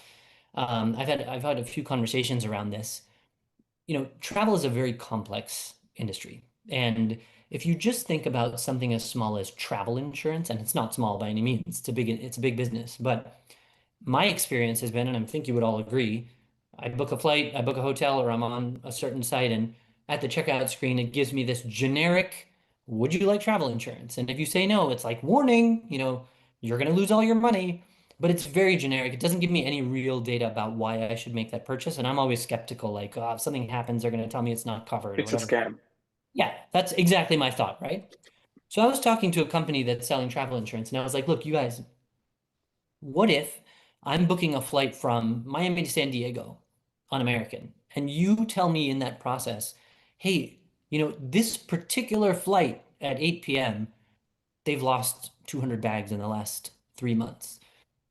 I've had a few conversations around this. Travel is a very complex industry. And if you just think about something as small as travel insurance, and it's not small by any means, it's a big business. But my experience has been, and I think you would all agree, I book a flight, I book a hotel, or I'm on a certain site, and at the checkout screen, it gives me this generic, would you like travel insurance? And if you say no, it's like, warning, you're going to lose all your money. But it's very generic. It doesn't give me any real data about why I should make that purchase. And I'm always skeptical, like, oh, if something happens, they're going to tell me it's not covered or It's a whatever. scam. Yeah, that's exactly my thought, right? So I was talking to a company that's selling travel insurance, and I was like, look, you guys, what if I'm booking a flight from Miami to San Diego on American, and you tell me in that process, hey, this particular flight at 8 p.m., they've lost 200 bags in the last 3 months.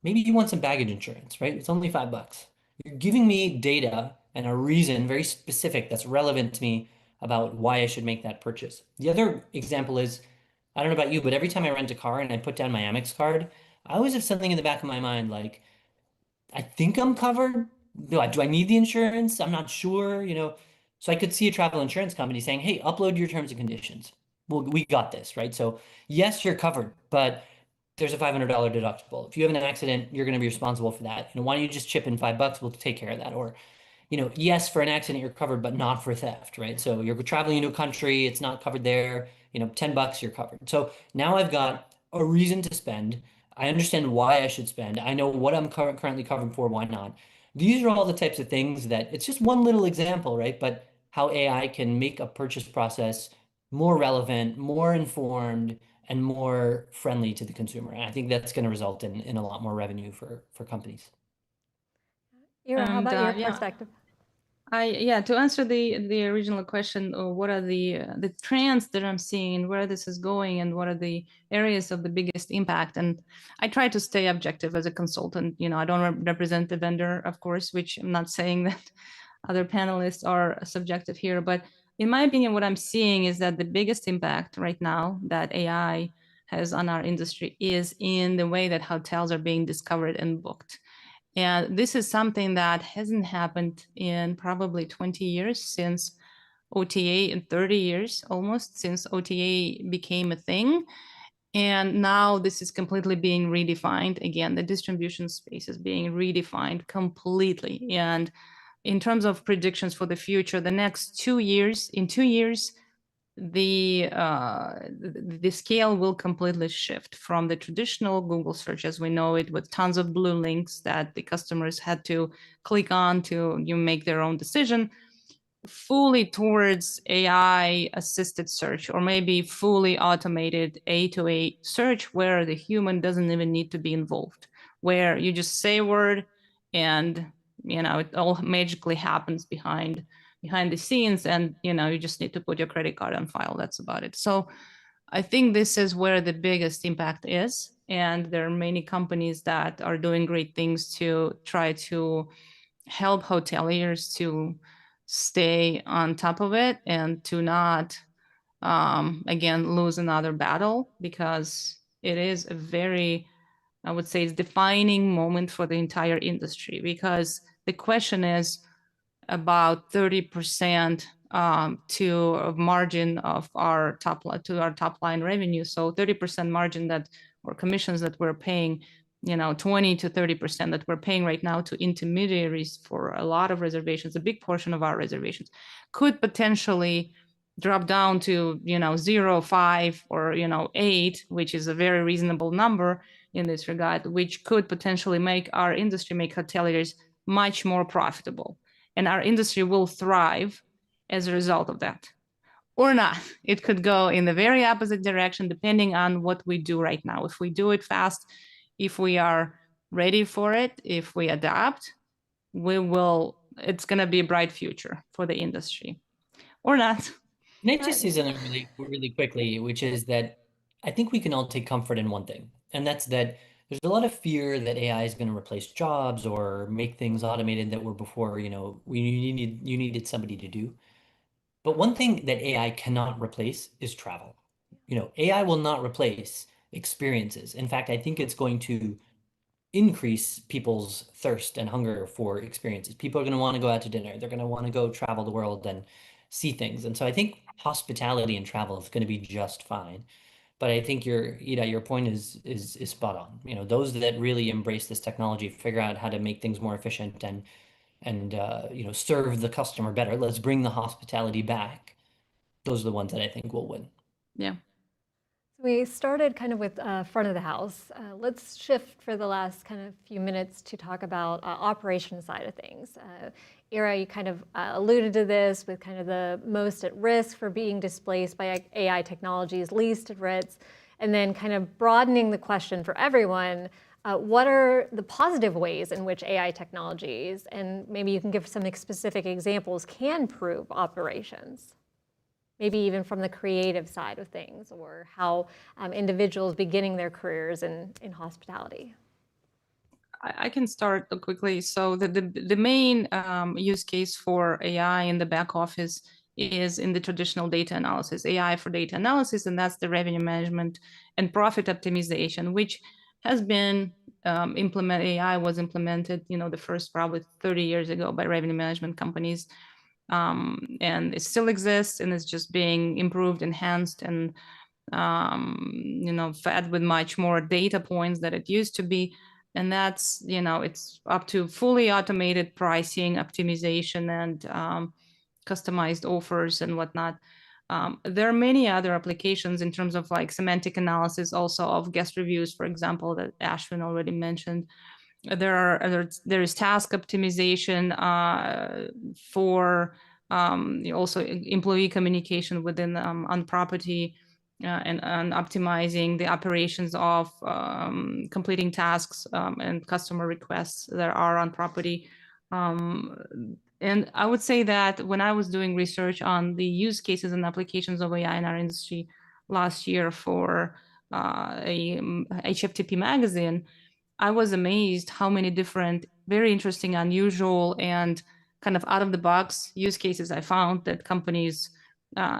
Maybe you want some baggage insurance, right? It's only $5. You're giving me data and a reason very specific that's relevant to me about why I should make that purchase. The other example is, I don't know about you, but every time I rent a car and I put down my Amex card, I always have something in the back of my mind like, I think I'm covered. Do I need the insurance? I'm not sure. So I could see a travel insurance company saying, hey, upload your terms and conditions. Well, we got this, right? So yes, you're covered, but there's a $500 deductible. If you have an accident, you're going to be responsible for that. Why don't you just chip in $5? We'll take care of that. Or, yes, for an accident, you're covered, but not for theft, right? So you're traveling into a country, it's not covered there, $10, you're covered. So now I've got a reason to spend. I understand why I should spend. I know what I'm currently covered for, why not. These are all the types of things that it's just one little example, right? But how AI can make a purchase process more relevant, more informed, and more friendly to the consumer. And I think that's going to result in a lot more revenue for companies. Ira, how And about your yeah, perspective? to answer the original question, what are the trends that I'm seeing, where this is going, and what are the areas of the biggest impact? And I try to stay objective as a consultant. I don't represent the vendor, of course, which I'm not saying that other panelists are subjective here, but in my opinion, what I'm seeing is that the biggest impact right now that AI has on our industry is in the way that hotels are being discovered and booked. And this is something that hasn't happened in probably 20 years since OTA, and 30 years almost since OTA became a thing. And now this is completely being redefined. Again, the distribution space is being redefined completely. And in terms of predictions for the future, the next 2 years, in 2 years, the scale will completely shift from the traditional Google search as we know it, with tons of blue links that the customers had to click on to make their own decision, fully towards AI assisted search, or maybe fully automated A2A search where the human doesn't even need to be involved, where you just say a word and it all magically happens behind the scenes, and you just need to put your credit card on file. That's about it. So I think this is where the biggest impact is, and there are many companies that are doing great things to try to help hoteliers to stay on top of it and to not again, lose another battle, because it is a very, I would say, it's defining moment for the entire industry, because the question is about 30% to a margin of our top line revenue. So 30% margin that, or commissions that we're paying, 20 to 30% that we're paying right now to intermediaries for a lot of reservations, a big portion of our reservations, could potentially drop down to 0, 5, or 8, which is a very reasonable number in this regard, which could potentially make our industry, make hoteliers much more profitable, and our industry will thrive as a result of that. Or not. It could go in the very opposite direction, depending on what we do right now. If we do it fast, if we are ready for it, if we adapt, it's going to be a bright future for the industry. Or not. And I just say something really, really quickly, which is that I think we can all take comfort in one thing, and that's that there's a lot of fear that AI is going to replace jobs or make things automated that were before, you needed somebody to do. But one thing that AI cannot replace is travel. AI will not replace experiences. In fact, I think it's going to increase people's thirst and hunger for experiences. People are going to want to go out to dinner. They're going to want to go travel the world and see things. And so I think hospitality and travel is going to be just fine. But I think your point is spot on. Those that really embrace this technology, figure out how to make things more efficient and serve the customer better. Let's bring the hospitality back. Those are the ones that I think will win. Yeah. We started kind of with front of the house. Let's shift for the last kind of few minutes to talk about operation side of things. Ira, you kind of alluded to this with kind of the most at risk for being displaced by AI technologies, least at risk, and then kind of broadening the question for everyone. What are the positive ways in which AI technologies, and maybe you can give some specific examples, can improve operations? Maybe even from the creative side of things, or how individuals beginning their careers in hospitality. I can start quickly. So the main use case for AI in the back office is in the traditional data analysis, AI for data analysis, and that's the revenue management and profit optimization, which has been implemented. AI was implemented, the first probably 30 years ago by revenue management companies. And it still exists, and it's just being improved, enhanced, and fed with much more data points than it used to be. And that's, it's up to fully automated pricing, optimization, and customized offers and whatnot. There are many other applications in terms of like semantic analysis, also of guest reviews, for example, that Ashwin already mentioned. There is task optimization for also employee communication within on property, and optimizing the operations of completing tasks and customer requests that are on property. And I would say that when I was doing research on the use cases and applications of AI in our industry last year for a HFTP magazine, I was amazed how many different, very interesting, unusual, and kind of out of the box use cases I found that companies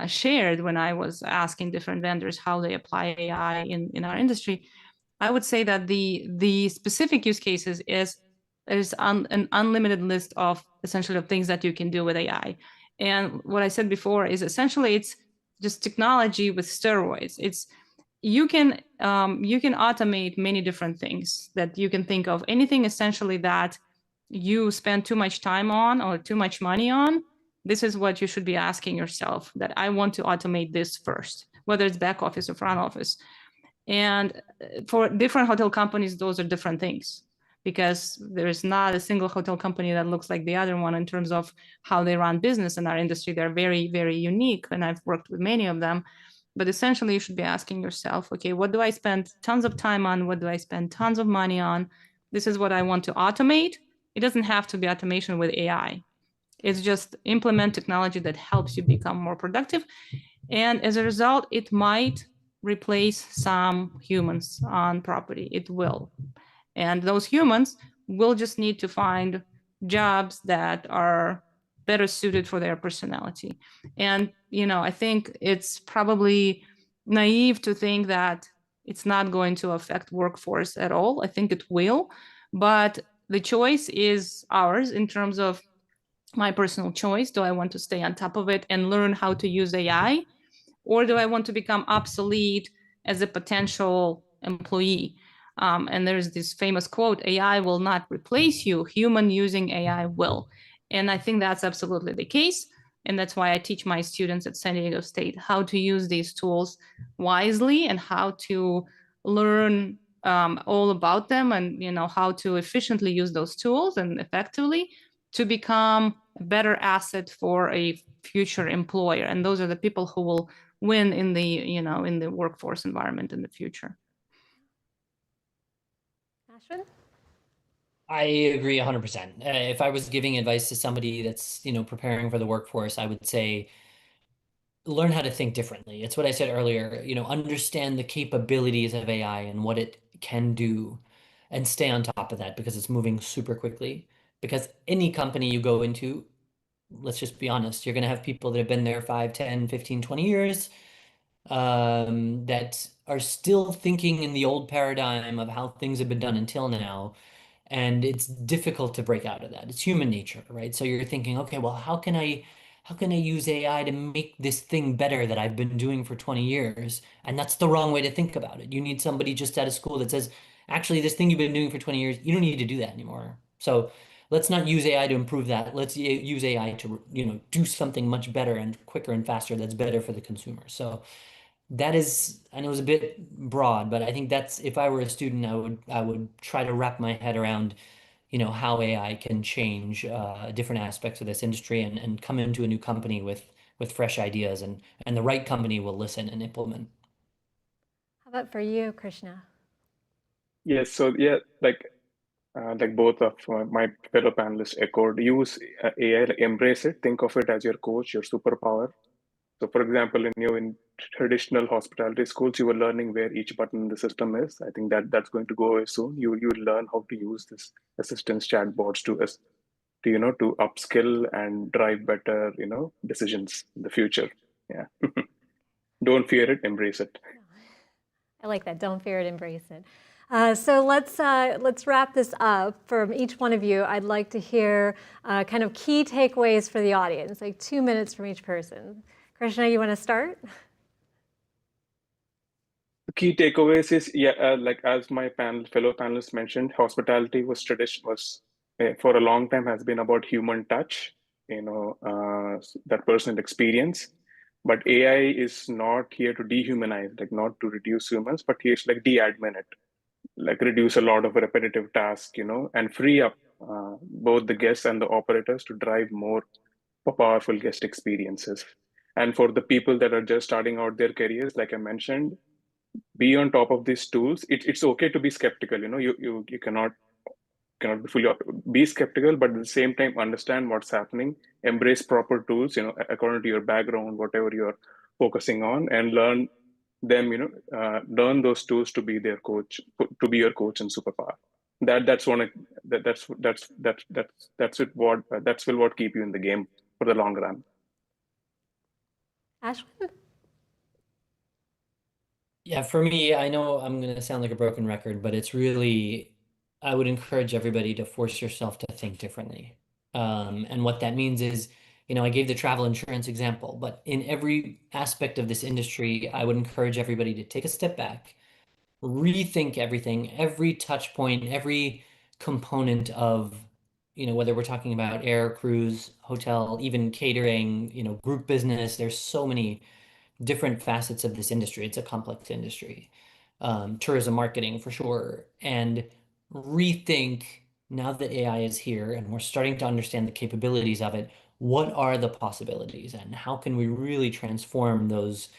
shared when I was asking different vendors how they apply AI in our industry. I would say that the specific use cases is an unlimited list of essentially of things that you can do with AI. And what I said before is essentially it's just technology with steroids. You can automate many different things that you can think of. Anything essentially that you spend too much time on or too much money on, this is what you should be asking yourself, that I want to automate this first, whether it's back office or front office. And for different hotel companies, those are different things, because there is not a single hotel company that looks like the other one in terms of how they run business in our industry. They're very, very unique, and I've worked with many of them. But essentially, you should be asking yourself, okay, what do I spend tons of time on? What do I spend tons of money on? This is what I want to automate. It doesn't have to be automation with AI. It's just implement technology that helps you become more productive. And as a result, it might replace some humans on property. It will. And those humans will just need to find jobs that are better suited for their personality. And I think it's probably naive to think that it's not going to affect workforce at all. I think it will, but the choice is ours in terms of my personal choice. Do I want to stay on top of it and learn how to use AI? Or do I want to become obsolete as a potential employee? And there's this famous quote, AI will not replace you, human using AI will. And I think that's absolutely the case. And that's why I teach my students at San Diego State how to use these tools wisely and how to learn all about them, and how to efficiently use those tools and effectively to become a better asset for a future employer. And those are the people who will win in the workforce environment in the future. Ashwin? I agree 100%. If I was giving advice to somebody that's, preparing for the workforce, I would say learn how to think differently. It's what I said earlier, understand the capabilities of AI and what it can do and stay on top of that because it's moving super quickly. Because any company you go into, let's just be honest, you're going to have people that have been there 5, 10, 15, 20 years that are still thinking in the old paradigm of how things have been done until now. And it's difficult to break out of that. It's human nature, right? So you're thinking, okay, well, how can I use AI to make this thing better that I've been doing for 20 years? And that's the wrong way to think about it. You need somebody just out of school that says, actually, this thing you've been doing for 20 years, you don't need to do that anymore. So let's not use AI to improve that. Let's use AI to, do something much better and quicker and faster that's better for the consumer. So that is, I know it's a bit broad, but I think that's, if I were a student, I would try to wrap my head around, how AI can change different aspects of this industry and come into a new company with fresh ideas, and the right company will listen and implement. How about for you, Krishna? Yes, so yeah, like both of my fellow panelists echoed, use AI, like embrace it, think of it as your coach, your superpower. So for example, in traditional hospitality schools, you were learning where each button in the system is. I think that's going to go away soon. You learn how to use this assistance chatbots to upskill and drive better, decisions in the future. Yeah. Don't fear it, embrace it. I like that. Don't fear it, embrace it. So let's wrap this up. From each one of you, I'd like to hear kind of key takeaways for the audience, like 2 minutes from each person. Krishna, you want to start? The key takeaways is, like as my fellow panelists mentioned, hospitality was for a long time has been about human touch, that personal experience. But AI is not here to dehumanize, like not to reduce humans, but here to like de-admin it, like reduce a lot of repetitive tasks, and free up both the guests and the operators to drive more powerful guest experiences. And for the people that are just starting out their careers, like I mentioned, be on top of these tools. It's okay to be skeptical. You cannot be fully be skeptical, but at the same time understand what's happening. Embrace proper tools, according to your background, whatever you're focusing on, and learn them. Learn those tools to be their coach, to be your coach and superpower. That's one. That's will what keep you in the game for the long run. Ashwin? Yeah, for me, I know I'm going to sound like a broken record, but it's really, I would encourage everybody to force yourself to think differently. And what that means is, I gave the travel insurance example, but in every aspect of this industry, I would encourage everybody to take a step back, rethink everything, every touch point, every component of, whether we're talking about air, cruise, hotel, even catering, group business. There's so many different facets of this industry. It's a complex industry. Tourism marketing for sure. And rethink, now that AI is here and we're starting to understand the capabilities of it, what are the possibilities and how can we really transform those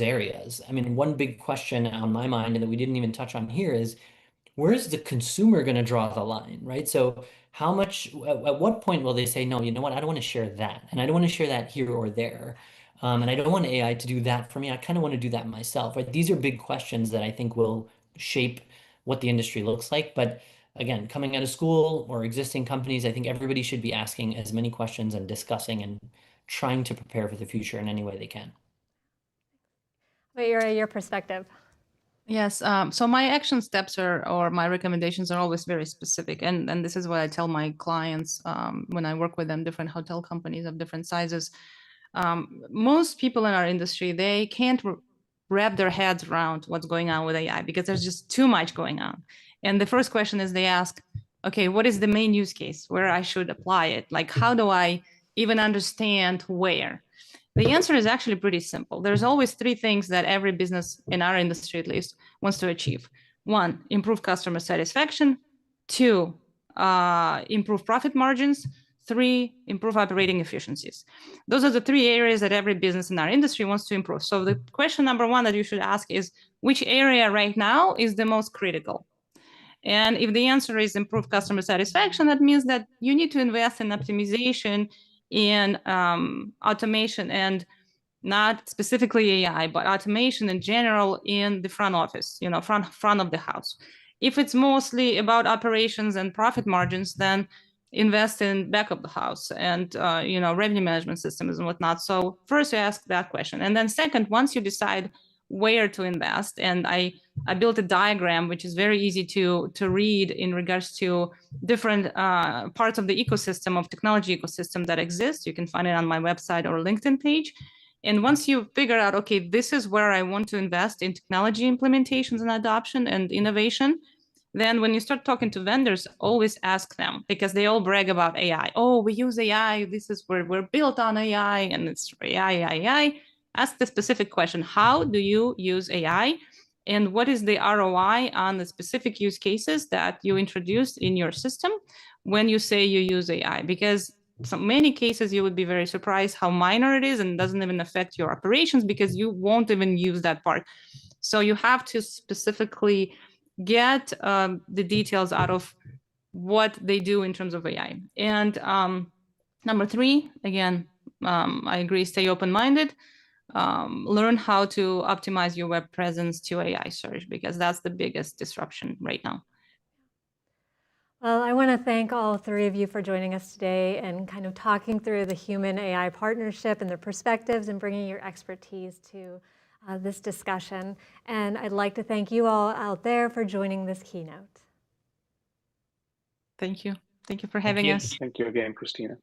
areas? I mean, one big question on my mind and that we didn't even touch on here is, where's the consumer going to draw the line, right? So how much, at what point will they say, no, you know what, I don't want to share that. And I don't want to share that here or there. And I don't want AI to do that for me. I kind of want to do that myself, right? These are big questions that I think will shape what the industry looks like. But again, coming out of school or existing companies, I think everybody should be asking as many questions and discussing and trying to prepare for the future in any way they can. But your perspective. Yes. So my action steps or my recommendations are always very specific. And this is what I tell my clients when I work with them, different hotel companies of different sizes. Most people in our industry, they can't wrap their heads around what's going on with AI because there's just too much going on. And the first question is they ask, okay, what is the main use case where I should apply it? Like, how do I even understand where? The answer is actually pretty simple. There's always three things that every business in our industry, at least, wants to achieve. One, improve customer satisfaction. Two, improve profit margins. Three, improve operating efficiencies. Those are the three areas that every business in our industry wants to improve. So the question number one that you should ask is, which area right now is the most critical? And if the answer is improve customer satisfaction, that means that you need to invest in optimization, in automation, and not specifically AI, but automation in general in the front office, front of the house. If it's mostly about operations and profit margins, then invest in back of the house and revenue management systems and whatnot. So first you ask that question. And then second, once you decide where to invest, and I built a diagram which is very easy to read in regards to different parts of the ecosystem, of technology ecosystem that exists. You can find it on my website or LinkedIn page. And once you figure out, okay, this is where I want to invest in technology implementations and adoption and innovation, then when you start talking to vendors, always ask them, because they all brag about AI. Oh, we use AI. This is where we're built on AI, and it's AI. Ask the specific question, how do you use AI? And what is the ROI on the specific use cases that you introduced in your system when you say you use AI? Because so many cases you would be very surprised how minor it is and doesn't even affect your operations because you won't even use that part. So you have to specifically get the details out of what they do in terms of AI. And number three, again, I agree, stay open-minded. Learn how to optimize your web presence to AI search, because that's the biggest disruption right now. Well, I want to thank all three of you for joining us today and kind of talking through the human-AI partnership and their perspectives and bringing your expertise to this discussion. And I'd like to thank you all out there for joining this keynote. Thank you. Thank you for having us. Thank you again, Christina.